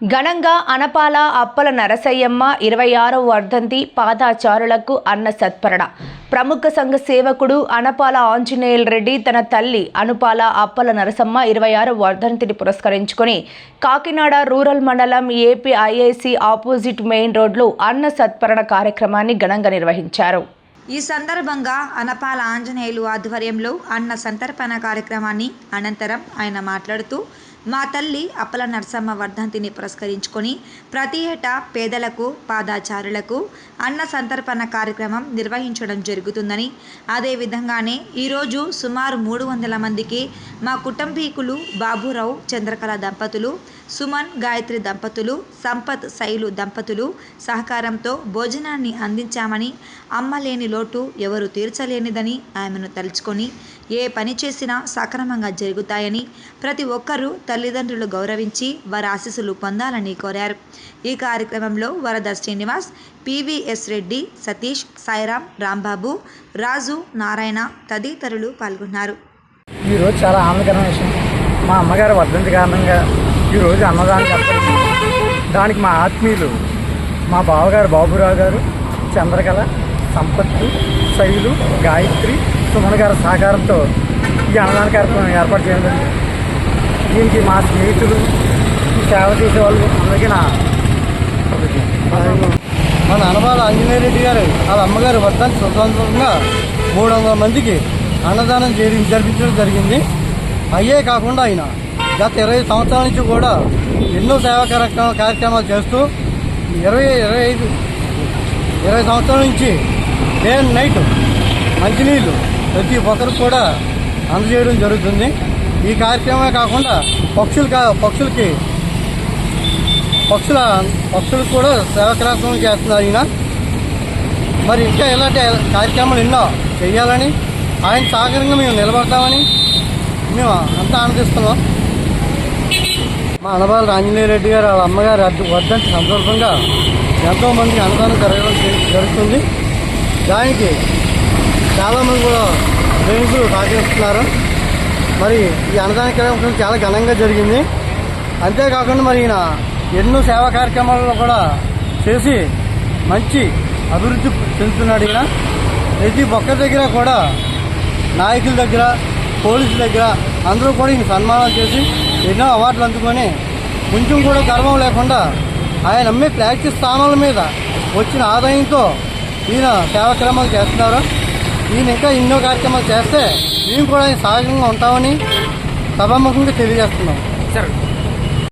ఘనంగా అనపాల అప్పల నరసయ్యమ్మ 26వ వర్ధంతి పాదాచారులకు అన్న సత్పరణ. ప్రముఖ సంఘ సేవకుడు అనపాల ఆంజనేయులు రెడ్డి తన తల్లి అనుపాల అప్పల నరసమ్మ 26వ వర్ధంతిని పురస్కరించుకొని కాకినాడ రూరల్ మండలం ఏపీఐఐసి ఆపోజిట్ మెయిన్ రోడ్లో అన్న సత్పరణ కార్యక్రమాన్ని ఘనంగా నిర్వహించారు. ఈ సందర్భంగా అనపాల ఆంజనేయులు ఆధ్వర్యంలో అన్న సంతర్పణ కార్యక్రమాన్ని అనంతరం ఆయన మాట్లాడుతూ, మా తల్లి అప్పల నరసమ్మ వర్ధంతిని పురస్కరించుకొని ప్రతి ఏటా పేదలకు పాదాచారులకు అన్న సంతర్పణ కార్యక్రమం నిర్వహించడం జరుగుతుందని, అదేవిధంగానే ఈరోజు సుమారు 300 మందికి మా కుటుంబీకులు బాబురావు చంద్రకళ దంపతులు, సుమన్ గాయత్రి దంపతులు, సంపత్ శైలు దంపతులు సహకారంతో భోజనాన్ని అందించామని, అమ్మ లేని లోటు ఎవరు తీర్చలేనిదని ఆమెను తలుచుకొని ఏ పని చేసినా సక్రమంగా జరుగుతాయని, ప్రతి ఒక్కరూ తల్లిదండ్రులు గౌరవించి వారి ఆశీస్సులు పొందాలని కోరారు. ఈ కార్యక్రమంలో వరద శ్రీనివాస్, పివిఎస్ రెడ్డి, సతీష్, సాయిరాం, రాంబాబు, రాజు, నారాయణ తదితరులు పాల్గొన్నారు. ఈరోజు చాలా ఆనందకరమైన విషయం. మా అమ్మగారి వర్ధంతి కారణంగా ఈరోజు అన్నదానం జరుగుతుంది. దానికి మా ఆత్మీయులు మా బావగారు బాబురావు గారు, చంద్రకళ, సంపత్తు, శైలు, గాయత్రి, సుమన్ గారి సహకారంతో ఈ అన్నదాన కార్యక్రమం ఏర్పాటు చేయడం. దీనికి మా స్నేహితులు, ఈ సేవ చేసే వాళ్ళు అందరికీ మన అనపాల ఆంజనేయ రెడ్డి గారు వాళ్ళ అమ్మగారి వర్ధంతి సందర్భంగా 300 మందికి అన్నదానం జరిపించడం జరిగింది. అయ్యే కాకుండా ఆయన గత 20 సంవత్సరాల నుంచి కూడా ఎన్నో సేవా కార్యక్రమాలు చేస్తూ 20 సంవత్సరాల నుంచి డే అండ్ నైట్ మంచినీళ్ళు ప్రతి ఒక్కరికి కూడా అందజేయడం జరుగుతుంది. ఈ కార్యక్రమమే కాకుండా పక్షులకు కూడా సేవా కార్యక్రమం చేస్తున్నారు ఈయన. మరి ఇంకా ఇలాంటి కార్యక్రమాలు ఎన్నో చేయాలని, ఆయన సహకారంగా మేము నిలబడతామని మేము అంతా ఆనందిస్తున్నాం. మా అనపాల ఆంజనేయ రెడ్డి గారు వాళ్ళ అమ్మగారి వర్ధంతి సందర్భంగా ఎంతోమందికి అన్నదానం జరుగుతుంది. దానికి చాలామంది కూడా ప్రేమికులు సహకరిస్తున్నారు. మరి ఈ అన్నదాన కార్యక్రమం చాలా ఘనంగా జరిగింది. అంతేకాకుండా మరి ఈయన ఎన్నో సేవా కార్యక్రమాలలో కూడా చేసి మంచి అభివృద్ధి చెందుతున్నాడు. ఈయన ప్రతి ఒక్కరి దగ్గర కూడా నాయకుల దగ్గర, పోలీసుల దగ్గర అందరూ కూడా ఈయన సన్మానాలు చేసి ఎన్నో అవార్డులు అందుకొని కొంచెం కూడా గర్వం లేకుండా ఆయన అమ్మే ఫ్లాగ్షిప్ స్థానాల మీద వచ్చిన ఆదాయంతో ఈయన సేవాక్రమాలు చేస్తున్నారు. ఈయన ఇంకా ఎన్నో కార్యక్రమాలు చేస్తే మేము కూడా ఆయన సహజంగా ఉంటామని సభాముఖంగా తెలియజేస్తున్నాం.